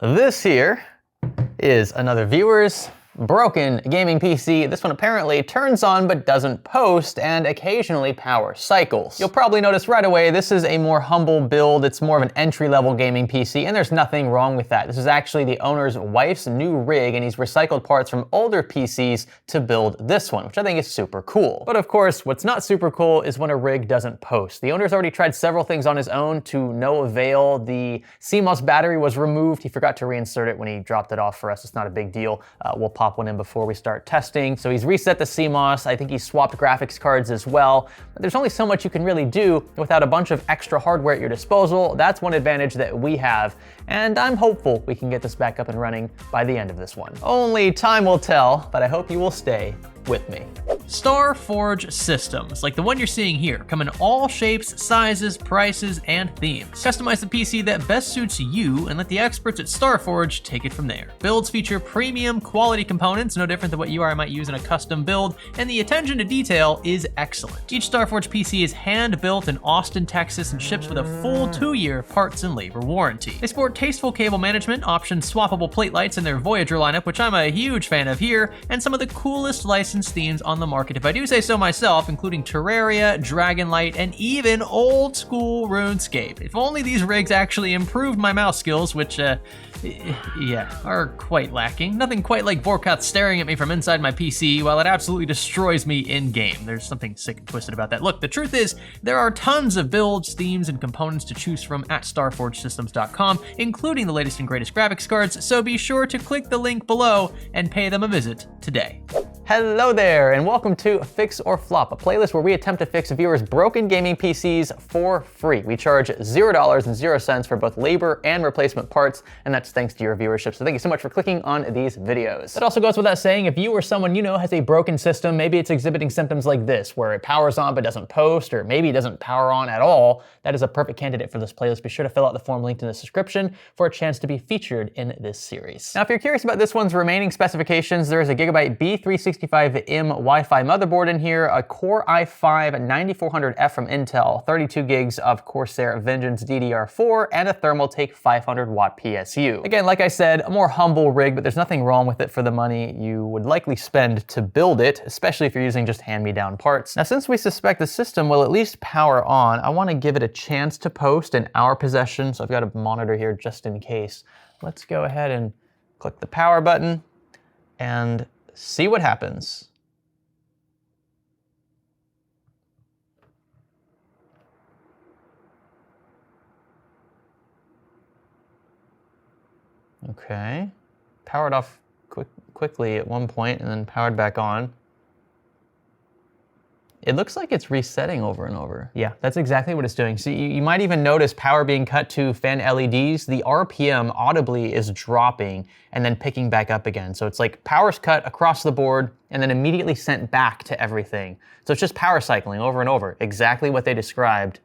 This here is another viewer's broken gaming PC. This one apparently turns on but doesn't post and occasionally power cycles. You'll probably notice right away this is a more humble build. It's more of an entry-level gaming PC, and there's nothing wrong with that. This is actually the owner's wife's new rig, and he's recycled parts from older PCs to build this one, which I think is super cool. But of course, what's not super cool is when a rig doesn't post. The owner's already tried several things on his own to no avail. The CMOS battery was removed. He forgot to reinsert it when he dropped it off for us. It's not a big deal. We'll pop one in before we start testing. So he's reset the CMOS. I think he swapped graphics cards as well. But there's only so much you can really do without a bunch of extra hardware at your disposal. That's one advantage that we have, and I'm hopeful we can get this back up and running by the end of this one. Only time will tell, but I hope you will stay with me. StarForge systems, like the one you're seeing here, come in all shapes, sizes, prices, and themes. Customize the PC that best suits you and let the experts at StarForge take it from there. Builds feature premium quality components, no different than what you or I might use in a custom build, and the attention to detail is excellent. Each StarForge PC is hand-built in Austin, Texas, and ships with a full 2-year parts and labor warranty. They sport tasteful cable management, option swappable plate lights in their Voyager lineup, which I'm a huge fan of here, and some of the coolest licensed themes on the market, if I do say so myself, including Terraria, Dragonlight, and even old school RuneScape. If only these rigs actually improved my mouse skills, which, yeah, are quite lacking. Nothing quite like Vorkath staring at me from inside my PC while it absolutely destroys me in-game. There's something sick and twisted about that. Look, the truth is, there are tons of builds, themes, and components to choose from at StarForgeSystems.com, including the latest and greatest graphics cards, so be sure to click the link below and pay them a visit today. Hello there, and welcome to Fix or Flop, a playlist where we attempt to fix viewers' broken gaming PCs for free. We charge $0 for both labor and replacement parts, and that's thanks to your viewership. So thank you so much for clicking on these videos. That also goes without saying, if you or someone you know has a broken system, maybe it's exhibiting symptoms like this, where it powers on but doesn't post, or maybe it doesn't power on at all, that is a perfect candidate for this playlist. Be sure to fill out the form linked in the description for a chance to be featured in this series. Now, if you're curious about this one's remaining specifications, there is a Gigabyte B365M Wi-Fi motherboard in here, a Core i5-9400F from Intel, 32 gigs of Corsair Vengeance DDR4, and a Thermaltake 500 watt PSU. Again, like I said, a more humble rig, but there's nothing wrong with it for the money you would likely spend to build it, especially if you're using just hand-me-down parts. Now, since we suspect the system will at least power on, I want to give it a chance to post in our possession, so I've got a monitor here just in case. Let's go ahead and click the power button and see what happens. Okay, powered off quickly at one point and then powered back on. It looks like it's resetting over and over. Yeah, that's exactly what it's doing. So you might even notice power being cut to fan LEDs. The RPM audibly is dropping and then picking back up again. So it's like power's cut across the board and then immediately sent back to everything. So it's just power cycling over and over, exactly what they described.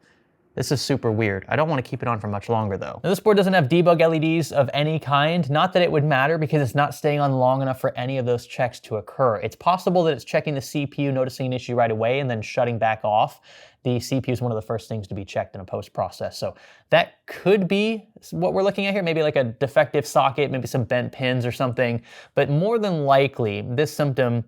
This is super weird. I don't want to keep it on for much longer though. Now, this board doesn't have debug LEDs of any kind. Not that it would matter because it's not staying on long enough for any of those checks to occur. It's possible that it's checking the CPU, noticing an issue right away, and then shutting back off. The CPU is one of the first things to be checked in a post process. So that could be what we're looking at here. Maybe like a defective socket, maybe some bent pins or something. But more than likely, this symptom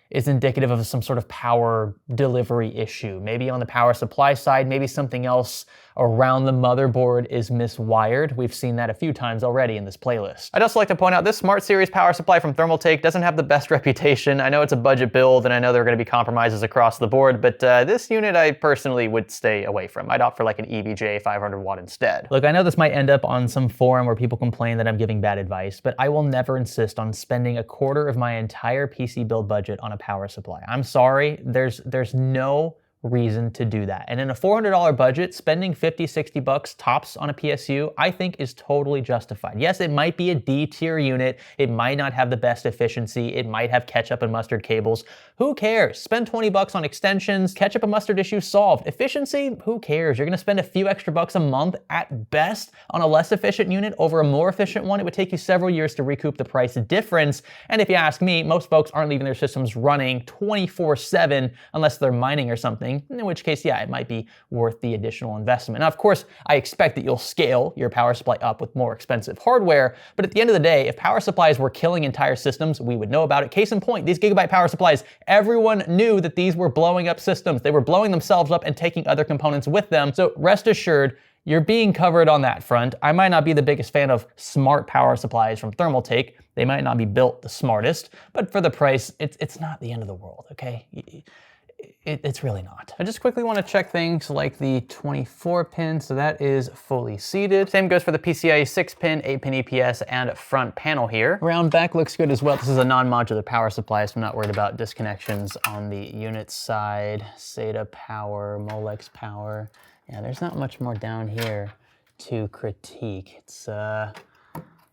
is indicative of some sort of power delivery issue. Maybe on the power supply side, maybe something else around the motherboard is miswired. We've seen that a few times already in this playlist. I'd also like to point out this Smart Series power supply from Thermaltake doesn't have the best reputation. I know it's a budget build and I know there are gonna be compromises across the board, but this unit I personally would stay away from. I'd opt for like an EVGA 500 watt instead. Look, I know this might end up on some forum where people complain that I'm giving bad advice, but I will never insist on spending a quarter of my entire PC build budget on a power supply. I'm sorry, there's no reason to do that. And in a $400 budget, spending 50, 60 bucks tops on a PSU, I think is totally justified. Yes, it might be a D tier unit. It might not have the best efficiency. It might have ketchup and mustard cables. Who cares? Spend 20 bucks on extensions, ketchup and mustard issue solved. Efficiency, who cares? You're gonna spend a few extra bucks a month at best on a less efficient unit over a more efficient one. It would take you several years to recoup the price difference. And if you ask me, most folks aren't leaving their systems running 24/7 unless they're mining or something. flickering, in which case, yeah, it might be worth the additional investment. Now, of course, I expect that you'll scale your power supply up with more expensive hardware, but at the end of the day, if power supplies were killing entire systems, we would know about it. Case in point, these gigabyte power supplies, everyone knew that these were blowing up systems. They were blowing themselves up and taking other components with them. So rest assured, you're being covered on that front. I might not be the biggest fan of smart power supplies from Thermaltake. They might not be built the smartest, but for the price, it's not the end of the world, okay? It's really not. I just quickly want to check things like the 24 pin, so that is fully seated. Same goes for the PCIe 6-pin, 8-pin EPS, and front panel here. Around back looks good as well. This is a non-modular power supply, so I'm not worried about disconnections on the unit side. SATA power, Molex power. Yeah, there's not much more down here to critique. It's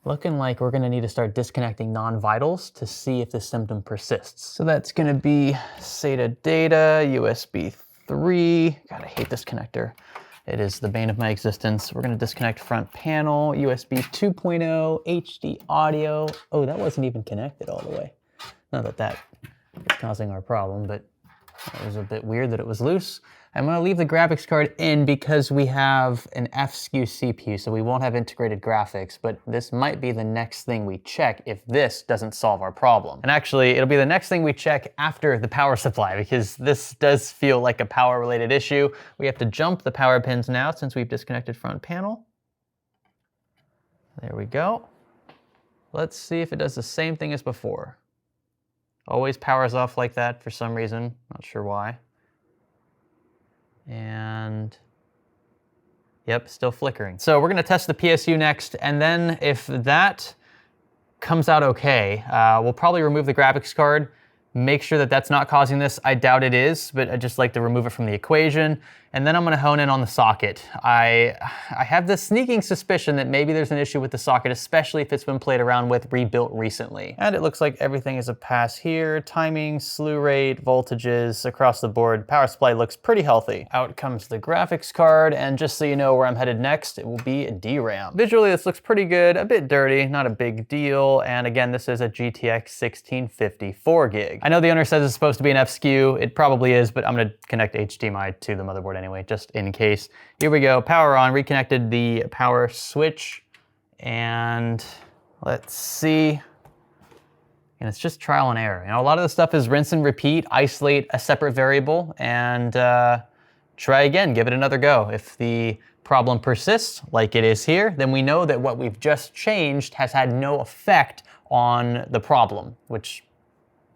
looking like we're gonna need to start disconnecting non-vitals to see if this symptom persists. So that's gonna be SATA data, USB 3. God, I hate this connector. It is the bane of my existence. We're gonna disconnect front panel, USB 2.0, HD audio. Oh, that wasn't even connected all the way. Not that that is causing our problem, but it was a bit weird that it was loose. I'm gonna leave the graphics card in because we have an F-SKU CPU, so we won't have integrated graphics, but this might be the next thing we check if this doesn't solve our problem. And actually, it'll be the next thing we check after the power supply, because this does feel like a power-related issue. We have to jump the power pins now since we've disconnected front panel. There we go. Let's see if it does the same thing as before. Always powers off like that for some reason, not sure why. And yep, still flickering. So we're gonna test the PSU next, and then if that comes out okay, we'll probably remove the graphics card, make sure that that's not causing this. I doubt it is, but I'd just like to remove it from the equation. And then I'm gonna hone in on the socket. I have this sneaking suspicion that maybe there's an issue with the socket, especially if it's been played around with, rebuilt recently. And it looks like everything is a pass here. Timing, slew rate, voltages across the board. Power supply looks pretty healthy. Out comes the graphics card, and just so you know where I'm headed next, it will be a DRAM. Visually, this looks pretty good, a bit dirty, not a big deal. And again, this is a GTX 1650 4 gig. I know the owner says it's supposed to be an F-SKU. It probably is, but I'm gonna connect HDMI to the motherboard anyway, just in case. Here we go, power on, reconnected the power switch, and let's see. And it's just trial and error. You know, a lot of the stuff is rinse and repeat, isolate a separate variable, and try again, give it another go. If the problem persists, like it is here, then we know that what we've just changed has had no effect on the problem, which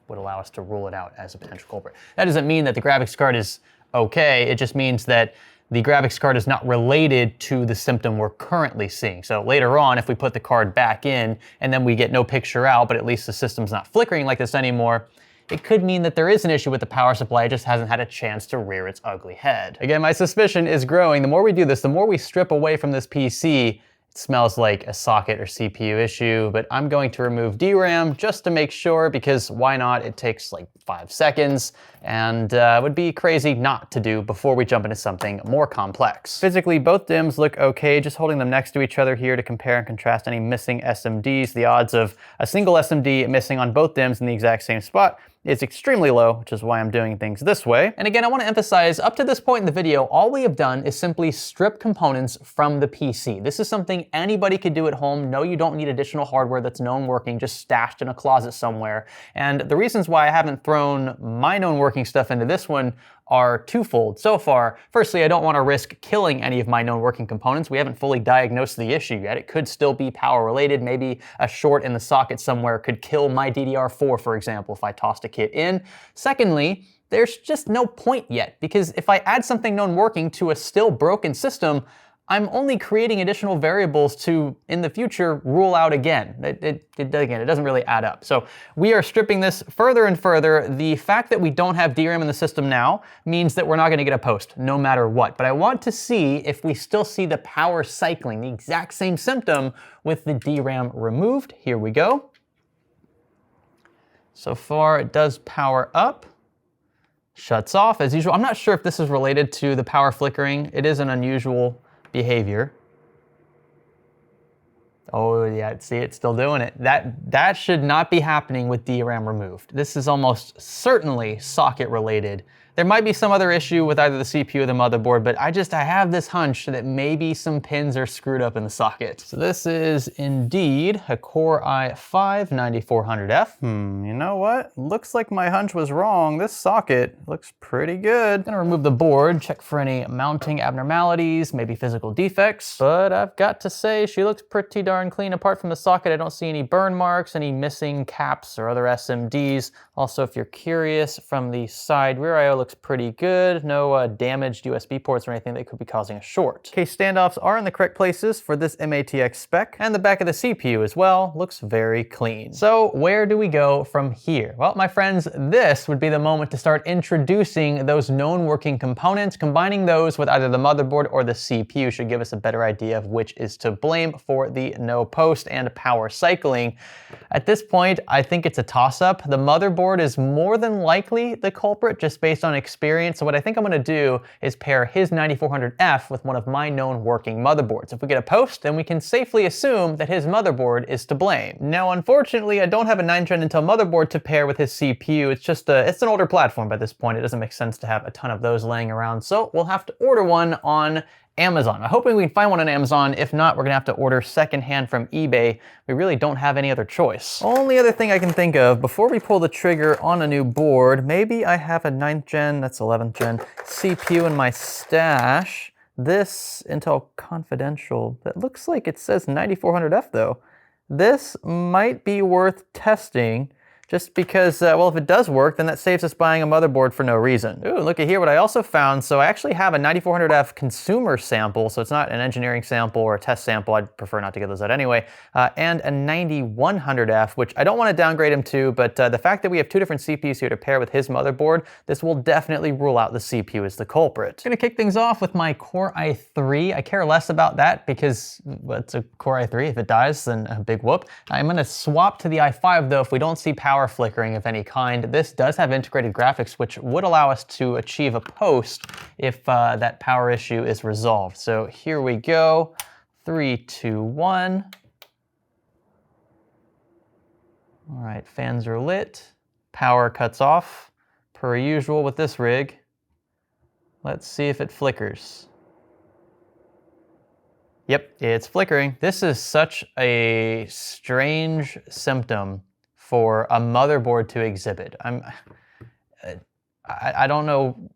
would allow us to rule it out as a potential culprit. That doesn't mean that the graphics card is okay, it just means that the graphics card is not related to the symptom we're currently seeing. So later on, if we put the card back in and then we get no picture out, but at least the system's not flickering like this anymore, it could mean that there is an issue with the power supply, it just hasn't had a chance to rear its ugly head. Again, my suspicion is growing. The more we do this, the more we strip away from this PC, it smells like a socket or CPU issue, but I'm going to remove DRAM just to make sure, because why not? It takes like 5 seconds, and it would be crazy not to do before we jump into something more complex. Physically, both DIMMs look okay, just holding them next to each other here to compare and contrast any missing SMDs. The odds of a single SMD missing on both DIMMs in the exact same spot is extremely low, which is why I'm doing things this way. And again, I want to emphasize, up to this point in the video, all we have done is simply strip components from the PC. This is something anybody could do at home. No, you don't need additional hardware that's known working, just stashed in a closet somewhere. And the reasons why I haven't thrown my known working stuff into this one are twofold so far. Firstly, I don't want to risk killing any of my known working components. We haven't fully diagnosed the issue yet. It could still be power related. Maybe a short in the socket somewhere could kill my DDR4, for example, if I tossed a kit in. Secondly, there's just no point yet, because if I add something known working to a still broken system, I'm only creating additional variables to, in the future, rule out again. It doesn't really add up. So we are stripping this further and further. The fact that we don't have DRAM in the system now means that we're not gonna get a post, no matter what. But I want to see if we still see the power cycling, the exact same symptom with the DRAM removed. Here we go. So far, it does power up. Shuts off as usual. I'm not sure if this is related to the power flickering. It is an unusual behavior. Oh yeah, see, it's still doing it. That should not be happening with DRAM removed. This is almost certainly socket related. There might be some other issue with either the CPU or the motherboard, but I have this hunch that maybe some pins are screwed up in the socket. So this is indeed a Core i5 9400F. You know what? Looks like my hunch was wrong. This socket looks pretty good. I'm gonna remove the board, check for any mounting abnormalities, maybe physical defects, but I've got to say she looks pretty darn clean. Apart from the socket, I don't see any burn marks, any missing caps or other SMDs. Also, if you're curious, from the side, rear I/O looks pretty good. No damaged USB ports or anything that could be causing a short. Case standoffs are in the correct places for this MATX spec, and the back of the CPU as well looks very clean. So where do we go from here? Well, my friends, this would be the moment to start introducing those known working components. Combining those with either the motherboard or the CPU should give us a better idea of which is to blame for the no post and power cycling. At this point, I think it's a toss-up. The motherboard is more than likely the culprit just based on experience. So what I think I'm gonna do is pair his 9400F with one of my known working motherboards. If we get a post, then we can safely assume that his motherboard is to blame. Now, unfortunately, I don't have a 9th gen Intel motherboard to pair with his CPU. It's an older platform by this point. It doesn't make sense to have a ton of those laying around. So we'll have to order one on Amazon. I'm hoping we can find one on Amazon. If not, we're gonna have to order secondhand from eBay. We really don't have any other choice. Only other thing I can think of before we pull the trigger on a new board, maybe I have a 9th gen, that's 11th gen CPU in my stash. This Intel Confidential, that looks like it says 9400F though. This might be worth testing. Just because, well, if it does work, then that saves us buying a motherboard for no reason. Ooh, look at here what I also found. So I actually have a 9400F consumer sample, so it's not an engineering sample or a test sample. I'd prefer not to get those out anyway. And a 9100F, which I don't want to downgrade him to, but the fact that we have two different CPUs here to pair with his motherboard, this will definitely rule out the CPU as the culprit. I'm gonna kick things off with my Core i3. I care less about that because, well, it's a Core i3. If it dies, then a big whoop. I'm gonna swap to the i5 though if we don't see power flickering of any kind. This does have integrated graphics, which would allow us to achieve a post if that power issue is resolved. So here we go. 3, 2, 1. All right, fans are lit. Power cuts off, per usual with this rig. Let's see if it flickers. Yep, it's flickering. This is such a strange symptom for a motherboard to exhibit. I don't know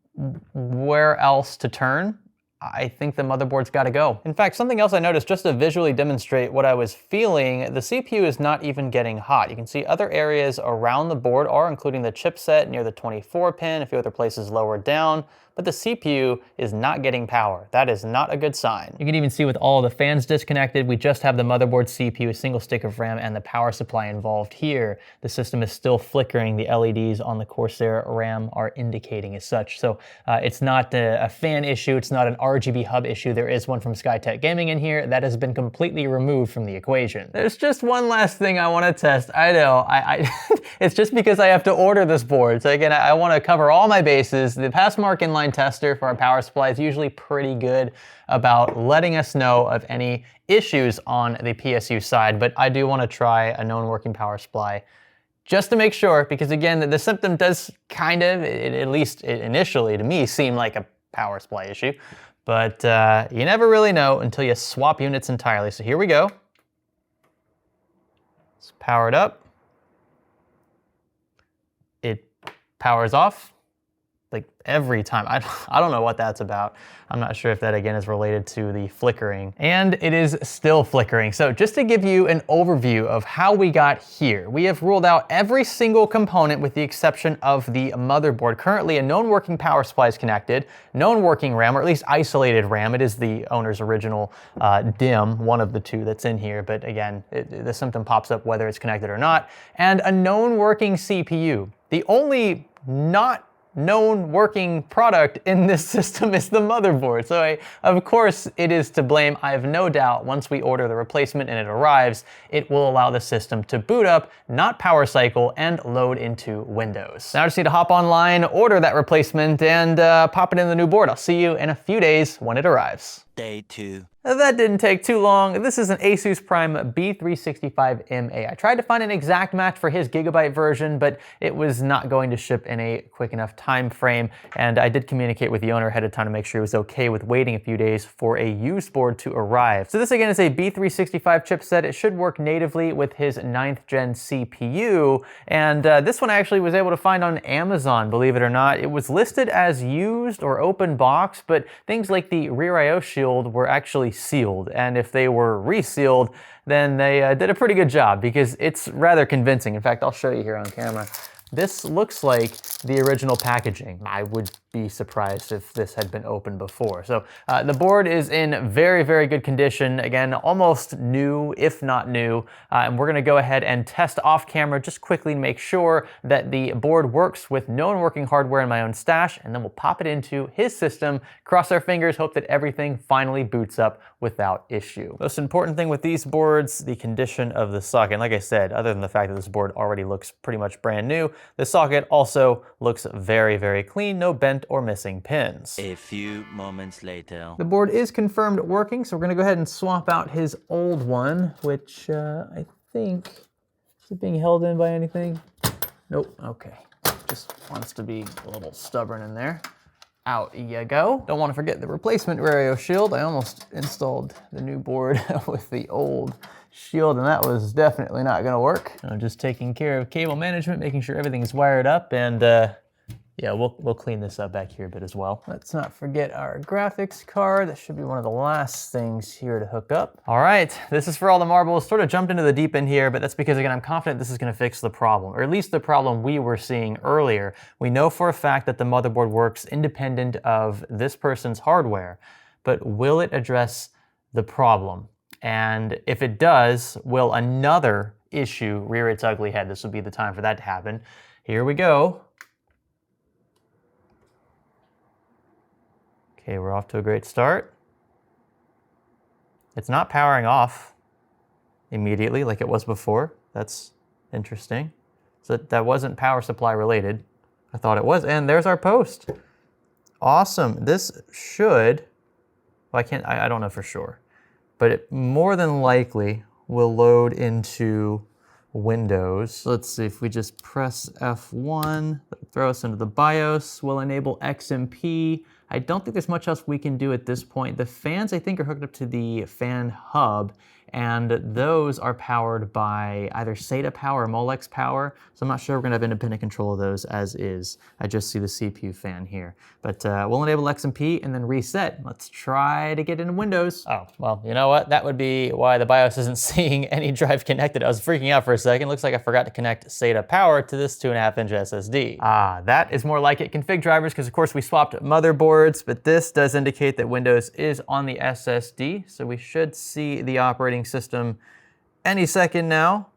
where else to turn. I think the motherboard's gotta go. In fact, something else I noticed, just to visually demonstrate what I was feeling, the CPU is not even getting hot. You can see other areas around the board are, including the chipset near the 24 pin, a few other places lower down, but the CPU is not getting power. That is not a good sign. You can even see with all the fans disconnected, we just have the motherboard CPU, a single stick of RAM, and the power supply involved here. The system is still flickering. The LEDs on the Corsair RAM are indicating as such. So it's not a fan issue. It's not an RGB hub issue. There is one from Skytech Gaming in here that has been completely removed from the equation. There's just one last thing I want to test. I know, it's just because I have to order this board. So again, I want to cover all my bases. The Passmark inline tester for our power supply is usually pretty good about letting us know of any issues on the PSU side, but I do want to try a known working power supply just to make sure, because again, the symptom does kind of, at least initially to me, seem like a power supply issue, but you never really know until you swap units entirely. So here we go. It's powered up. It powers off. Like every time. I don't know what that's about. I'm not sure if that again is related to the flickering. And it is still flickering. So just to give you an overview of how we got here, we have ruled out every single component with the exception of the motherboard. Currently a known working power supply is connected, known working RAM, or at least isolated RAM. It is the owner's original DIMM, one of the two that's in here, but again, the symptom pops up whether it's connected or not. And a known working CPU. The only not known working product in this system is the motherboard. So of course it is to blame. I have no doubt once we order the replacement and it arrives, it will allow the system to boot up, not power cycle, and load into Windows. Now I just need to hop online, order that replacement, and pop it in the new board. I'll see you in a few days when it arrives. Day 2. That didn't take too long. This is an Asus Prime B365MA. I tried to find an exact match for his Gigabyte version, but it was not going to ship in a quick enough time frame, and I did communicate with the owner ahead of time to make sure he was okay with waiting a few days for a used board to arrive. So this again is a B365 chipset. It should work natively with his 9th gen CPU, and this one I actually was able to find on Amazon, believe it or not. It was listed as used or open box, but things like the rear I/O shield were actually sealed, and if they were resealed, then they did a pretty good job because it's rather convincing. In fact, I'll show you here on camera. This looks like the original packaging. I would be surprised if this had been opened before. So the board is in very, very good condition. Again, almost new, if not new. And we're gonna go ahead and test off camera just quickly to make sure that the board works with known working hardware in my own stash, and then we'll pop it into his system, cross our fingers, hope that everything finally boots up without issue. Most important thing with these boards, the condition of the socket. And like I said, other than the fact that this board already looks pretty much brand new, the socket also looks very, very clean, no bent or missing pins. A few moments later. The board is confirmed working, so we're gonna go ahead and swap out his old one, which I think, is it being held in by anything? Nope, okay. Just wants to be a little stubborn in there. Out you go. Don't want to forget the replacement rear I/O shield. I almost installed the new board with the old shield, and that was definitely not gonna work. I'm just taking care of cable management, making sure everything's wired up, and yeah, we'll clean this up back here a bit as well. Let's not forget our graphics card. That should be one of the last things here to hook up. All right, this is for all the marbles. Sort of jumped into the deep end here, but that's because, again, I'm confident this is gonna fix the problem, or at least the problem we were seeing earlier. We know for a fact that the motherboard works independent of this person's hardware, but will it address the problem? And if it does, will another issue rear its ugly head? This would be the time for that to happen. Here we go. Okay, we're off to a great start. It's not powering off immediately like it was before. That's interesting. So that wasn't power supply related. I thought it was, and there's our post. Awesome. This should, well, I don't know for sure, but it more than likely will load into Windows. So let's see, if we just press F1, throw us into the BIOS, we'll enable XMP. I don't think there's much else we can do at this point. The fans, I think, are hooked up to the fan hub, and those are powered by either SATA power or Molex power, so I'm not sure we're gonna have independent control of those as is. I just see the CPU fan here. But we'll enable XMP and then reset. Let's try to get into Windows. Oh, well, you know what? That would be why the BIOS isn't seeing any drive connected. I was freaking out for a second. Looks like I forgot to connect SATA power to this 2.5-inch SSD. Ah, that is more like it. Config drivers, because of course we swapped motherboards, but this does indicate that Windows is on the SSD, so we should see the operating system any second now.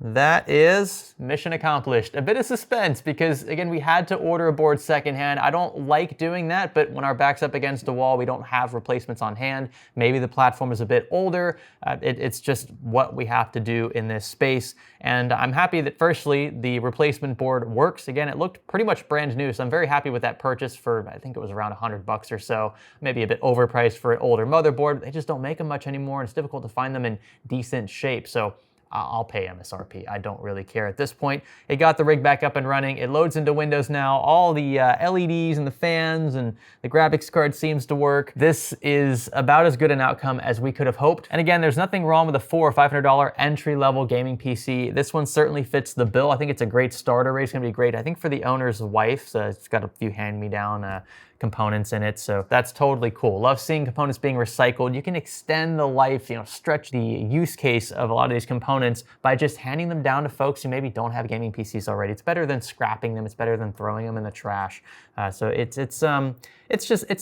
That is mission accomplished. A bit of suspense because, again, we had to order a board secondhand. I don't like doing that, but when our back's up against a wall, we don't have replacements on hand. Maybe the platform is a bit older. It's just what we have to do in this space. And I'm happy that, firstly, the replacement board works. Again, it looked pretty much brand new, so I'm very happy with that purchase for, I think it was around $100 or so. Maybe a bit overpriced for an older motherboard. They just don't make them much anymore, and it's difficult to find them in decent shape. So I'll pay MSRP. I don't really care at this point. It got the rig back up and running. It loads into Windows now. All the LEDs and the fans and the graphics card seems to work. This is about as good an outcome as we could have hoped. And again, there's nothing wrong with a $400 or $500 entry-level gaming PC. This one certainly fits the bill. I think it's a great starter rate. It's gonna be great, I think, for the owner's wife. So it's got a few hand-me-down components in it, so that's totally cool. Love seeing components being recycled. You can extend the life, stretch the use case of a lot of these components by just handing them down to folks who maybe don't have gaming PCs already. It's better than scrapping them. It's better than throwing them in the trash. So it's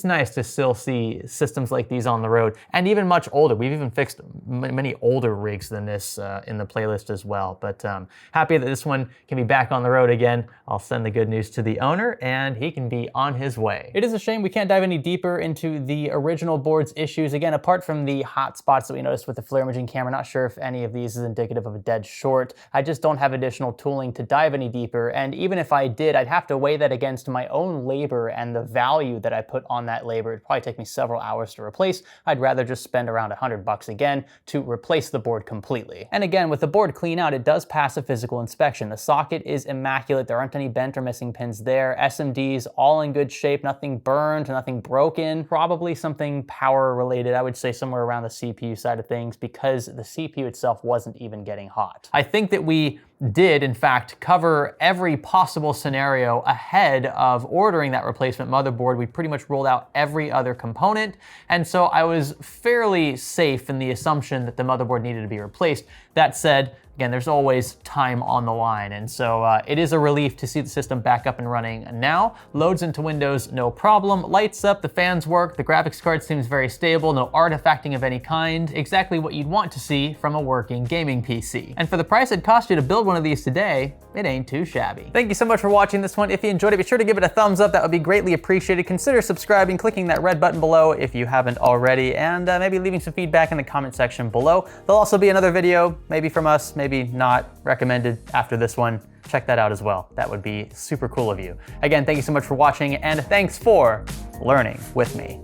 nice to still see systems like these on the road, and even much older. We've even fixed many older rigs than this in the playlist as well. But happy that this one can be back on the road again. I'll send the good news to the owner, and he can be on his way. it is a shame we can't dive any deeper into the original board's issues. Again, apart from the hot spots that we noticed with the flare imaging camera, not sure if any of these is indicative of a dead short. I just don't have additional tooling to dive any deeper, and even if I did, I'd have to weigh that against my own labor and the value that I put on that labor. It'd probably take me several hours to replace. I'd rather just spend around $100 again to replace the board completely. And again, with the board clean out, it does pass a physical inspection. The socket is immaculate. There aren't any bent or missing pins there. SMDs all in good shape, nothing burned, nothing broken. Probably something power related. I would say somewhere around the CPU side of things, because the CPU itself wasn't even getting hot. I think that we did, in fact, cover every possible scenario ahead of ordering that replacement motherboard. We pretty much rolled out every other component, and so I was fairly safe in the assumption that the motherboard needed to be replaced. That said, again, there's always time on the line, and so it is a relief to see the system back up and running now. Loads into Windows, no problem. Lights up, the fans work, the graphics card seems very stable, no artifacting of any kind. Exactly what you'd want to see from a working gaming PC. And for the price it cost you to build one of these today, it ain't too shabby. Thank you so much for watching this one. If you enjoyed it, be sure to give it a thumbs up. That would be greatly appreciated. Consider subscribing, clicking that red button below if you haven't already, and maybe leaving some feedback in the comment section below. There'll also be another video, maybe from us, maybe not, recommended after this one. Check that out as well. That would be super cool of you. Again, thank you so much for watching, and thanks for learning with me.